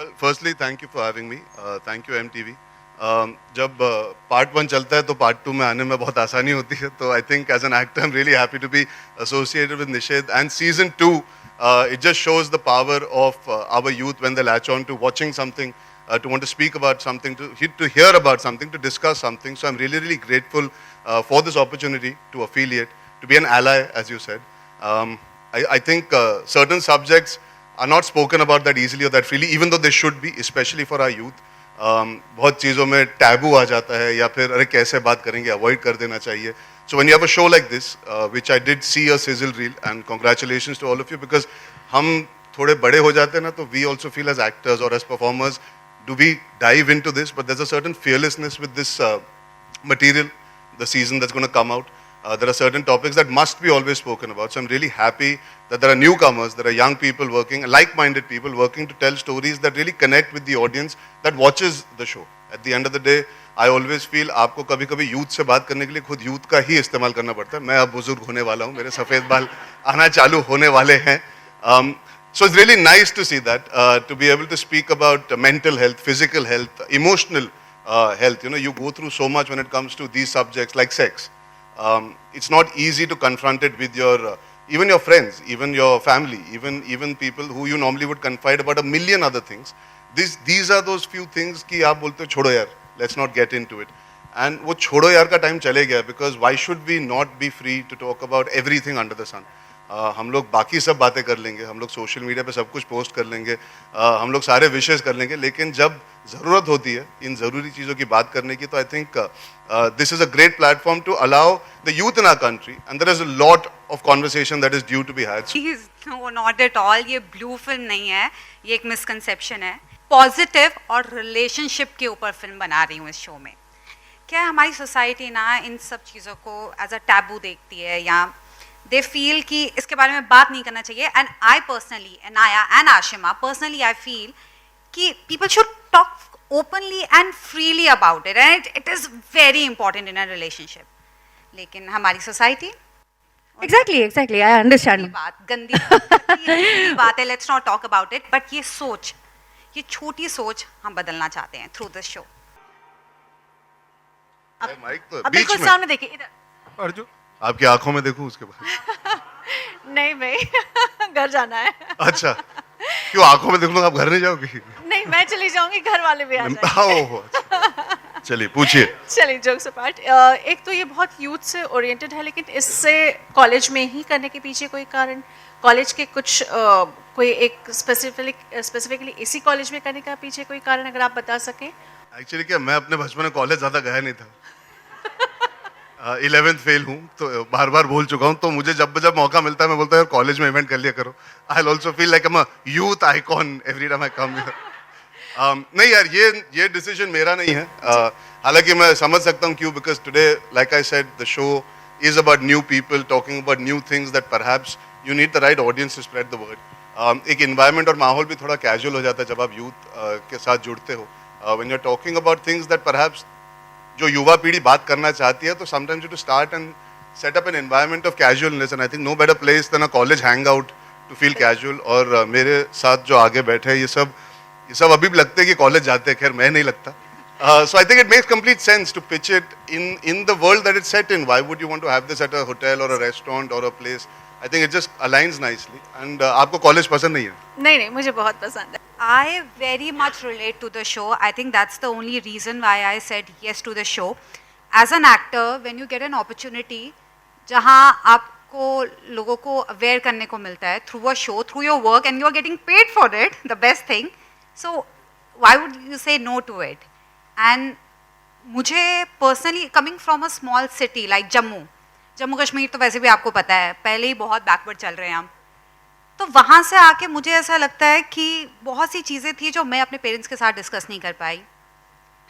Well, firstly, thank you for having me. Thank you, MTV. जब part one चलता है तो पार्ट टू में आने में बहुत आसानी होती है तो I think as an actor I am really happy to be associated with Nishedh and season two it just shows the power of our youth when they latch on to watching something, to want to speak about something, to hear about something, to discuss something. So I'm really, really grateful for this opportunity to affiliate, to be an ally, as you said. I think certain subjects are not spoken about that easily or that freely, even though they should be, especially for our youth. बहुत चीज़ों में taboo आ जाता है या फिर अरे कैसे बात करेंगे, अवॉइड कर देना चाहिए. So when you have a show like this, which I did see a sizzle reel, and congratulations to all of you, because हम थोड़े बड़े हो जाते हैं ना, तो we also feel as actors or as performers, do we dive into this? But there's a certain fearlessness with this material, the season that's going to come out. There are certain topics that must be always spoken about. So I'm really happy that there are newcomers, there are young people working, like-minded people working to tell stories that really connect with the audience that watches the show. At the end of the day, I always feel आपको कभी कभी youth से बात करने के लिए खुद youth का ही इस्तेमाल करना पड़ता है. मैं अब बुजुर्ग होने वाला हूँ, मेरे सफ़ेद बाल आना चालू होने वाले हैं. So it's really nice to see that, to be able to speak about mental health, physical health, emotional health. You know, you go through so much when it comes to these subjects like sex. It's not easy to confront it with your, even your friends, even your family, even people who you normally would confide about a million other things. These are those few things कि आप बोलते हो छोड़ो यार, let's not get into it. And वो छोड़ो यार का टाइम चले गया, because why should we not be free to talk about everything under the sun? हम लोग बाकी सब बातें कर लेंगे, हम लोग सोशल मीडिया पे सब कुछ पोस्ट कर लेंगे, हम लोग सारे विशेष कर लेंगे, लेकिन जब ज़रूरत होती है इन ज़रूरी चीज़ों की बात करने की, तो I think this is a great platform to allow the youth in our country, and there is a lot of conversation that is due to be had. No, not at all. ये blue film नहीं है, ये एक misconception है. Positive और relationship के ऊपर film बना रही हूँ इस शो में. क्या हमारी सोसाइटी ना इन सब चीज़ों को एज अ टैबू देखती है, या दे फील कि इसके बारे में बात नहीं करना चाहिए. And I personally, Anaya and Ashima, personally I feel कि people should talk openly and freely about it, and it is very important in a relationship. लेकिन हमारी सोसाइटी एग्जैक्टली आई अंडरस्टैंड. बात गंदी बात है, let's not talk about it. But ये सोच, ये छोटी सोच हम बदलना चाहते हैं थ्रू दिस शो. माइक तो अब बीच बिल्कुल में, सामने देखिए इधर. अर्जुन आपकी आंखों में देखूं उसके बाद. नहीं भाई घर जाना है. अच्छा, क्यों आंखों में देख लो, आप घर नहीं जाओगे? नहीं, मैं चली जाऊंगी, घर वाले भी आ जाएंगे. ओह, अच्छा. चलिए पूछिए. चलिए जोक्स अपार्ट, एक तो ये बहुत यूथ से ओरिएंटेड है, लेकिन इससे कॉलेज में ही करने के पीछे कोई कारण, कॉलेज के कुछ कोई एक स्पेसिफिकली इसी कॉलेज में करने का पीछे कोई कारण अगर आप बता सकें. एक्चुअली क्या, मैं अपने बचपन में कॉलेज ज़्यादा गया नहीं था. 11th फेल हूँ, तो बार बार बोल चुका हूँ, तो मुझे जब जब मौका मिलता है मैं बोलता हूँ यार कॉलेज में इवेंट कर लिया करो. I also feel like I am a youth icon every time I come here. नहीं यार, ये डिसीजन मेरा नहीं है. हालांकि मैं समझ सकता हूँ क्यों, because today like I said the show is about new people talking about new things that perhaps you need the right audience to spread the word. एक इन्वायरमेंट और माहौल भी थोड़ा कैजुअल हो जाता है जब आप यूथ के साथ जुड़ते हो. When you are talking about things that perhaps जो युवा पीढ़ी बात करना चाहती है, तो sometimes you to start and set up an environment of casualness, and I think no better place than a college hang out to feel casual. और मेरे साथ जो आगे बैठे हैं ये सब अभी भी लगते हैं कि कॉलेज जाते हैं, खैर मैं नहीं लगता. So I think it makes complete sense to pitch it in the world that it's set in. Why would you want to have this at a hotel or a restaurant or a place? I think it just aligns nicely. And आपको college पसंद नहीं है? नहीं, मुझे बहुत पसंद है. I very much relate to the show. I think that's the only reason why I said yes to the show. As an actor, when you get an opportunity, जहाँ आपको लोगों को aware करने को मिलता है through a show, through your work, and you are getting paid for it, the best thing. So why would you say no to it? And मुझे personally, coming from a small city like Jammu Kashmir, तो वैसे भी आपको पता है पहले ही बहुत backward चल रहे हैं हम, तो वहाँ से आके मुझे ऐसा लगता है कि बहुत सी चीज़ें थी जो मैं अपने पेरेंट्स के साथ डिस्कस नहीं कर पाई.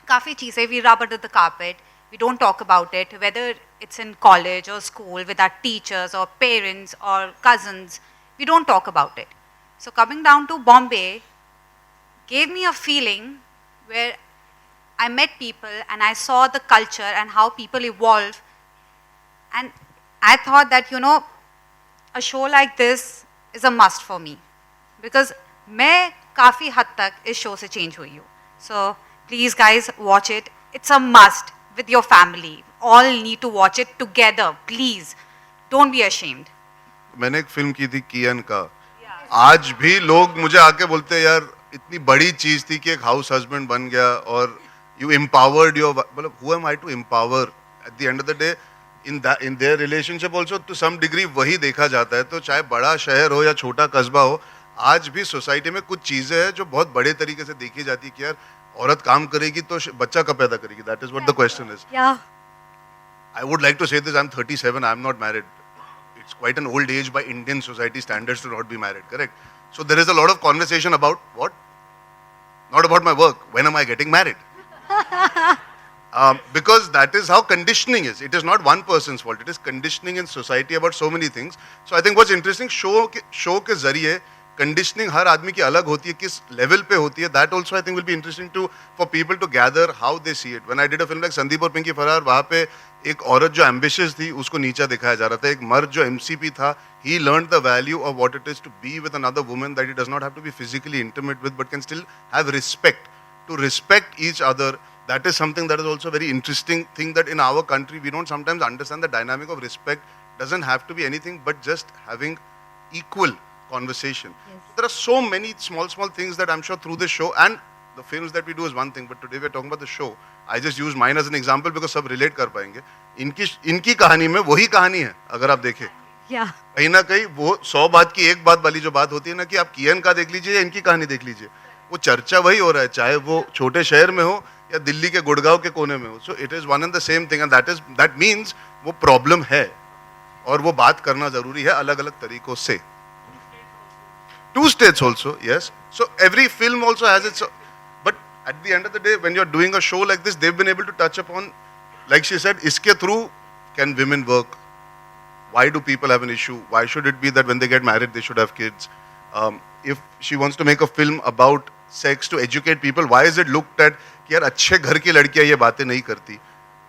काफ़ी चीज़ें we rub under the carpet, we don't talk about it, whether it's in college और स्कूल विद आवर टीचर्स और पेरेंट्स और cousins, we don't talk about it. So coming down to Bombay gave me a feeling where I met people and I saw the culture and how people evolve, and I thought that, you know, a show like this is a must for me, because मैं काफ़ी हद तक इस show से change हुई हूँ. So please guys watch it. It's a must with your family. All need to watch it together. Please don't be ashamed. मैंने एक फिल्म की थी कियन का. आज भी लोग मुझे आके बोलते हैं यार इतनी बड़ी चीज थी कि एक हाउस हस्बैंड बन गया और यू एम्पावर्ड योर, मतलब who am I to empower? At the end of the day in their relationship also to some degree वही देखा जाता है. तो चाहे बड़ा शहर हो या छोटा कस्बा हो, आज भी सोसाइटी में कुछ चीजें हैं जो बहुत बड़े तरीके से देखी जाती है कि यार औरत काम करेगी तो बच्चा कब पैदा करेगी. That is what the question is. Yeah. I would like to say this, I'm 37, I'm not married. It's quite an old age by Indian society standards to not be married, correct? So there is a lot of conversation about what? Not about my work. When am I getting married? Because that is how conditioning is. It is not one person's fault. It is conditioning in society about so many things. So I think what's interesting, show के जरिए conditioning हर आदमी की अलग होती है, किस level पे होती है. That also I think will be interesting to for people to gather how they see it. When I did a film like Sandeep Aur Pinky फरार, वहाँ पे एक औरत जो एम्बिशियस थी उसको नीचा दिखाया जा रहा था. एक मर्द जो एमसीपी था, he learn the value of what it is to be with another woman that he does not have to be physically intimate with but can still have respect, to respect each other. That is something that is also a very interesting thing, that in our country we don't sometimes understand the dynamic of respect doesn't have to be anything but just having equal conversation. Yes. There are so many small things that I'm sure through this show, and the films that we do is one thing, but today we're talking about the show. I just use mine as an example because सब relate कर पाएंगे. इनकी कहानी में वही कहानी है अगर आप देखें. Yeah. कहीं ना कहीं वो 100 बात की एक बात वाली जो बात होती है ना, कि आप कियन का देख लीजिए या इनकी कहानी देख लीजिए, वो चर्चा वही हो रहा है, चाहे वो छोटे शहर में हो या दिल्ली के गुड़गांव के कोने में हो. So it is one and the same thing, and that means वो प्रॉब्लम है और वो बात करना जरूरी है अलग अलग तरीकों से. 2 states also, yes. So every film also has its, but at the end of the day, when you're doing a show like this, they've been able to touch upon, like she said, iske through can women work? Why do people have an issue? Why should it be that when they get married they should have kids? If she wants to make a film about sex to educate people, why is it looked at कि यार अच्छे घर की लड़कियां ये बातें नहीं करती?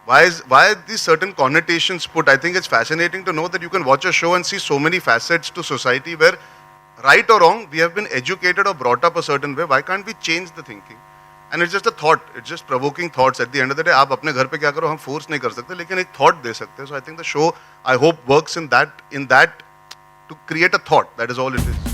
Why these certain connotations put? I think it's fascinating to know that you can watch a show and see so many facets to society where, right or wrong, we have been educated or brought up a certain way. Why can't we change the thinking? And it's just a thought. It's just provoking thoughts. At the end of the day, आप अपने घर पे क्या करो हम force नहीं कर सकते, लेकिन एक thought दे सकते हैं. So I think the show, I hope, works in that to create a thought. That is all it is.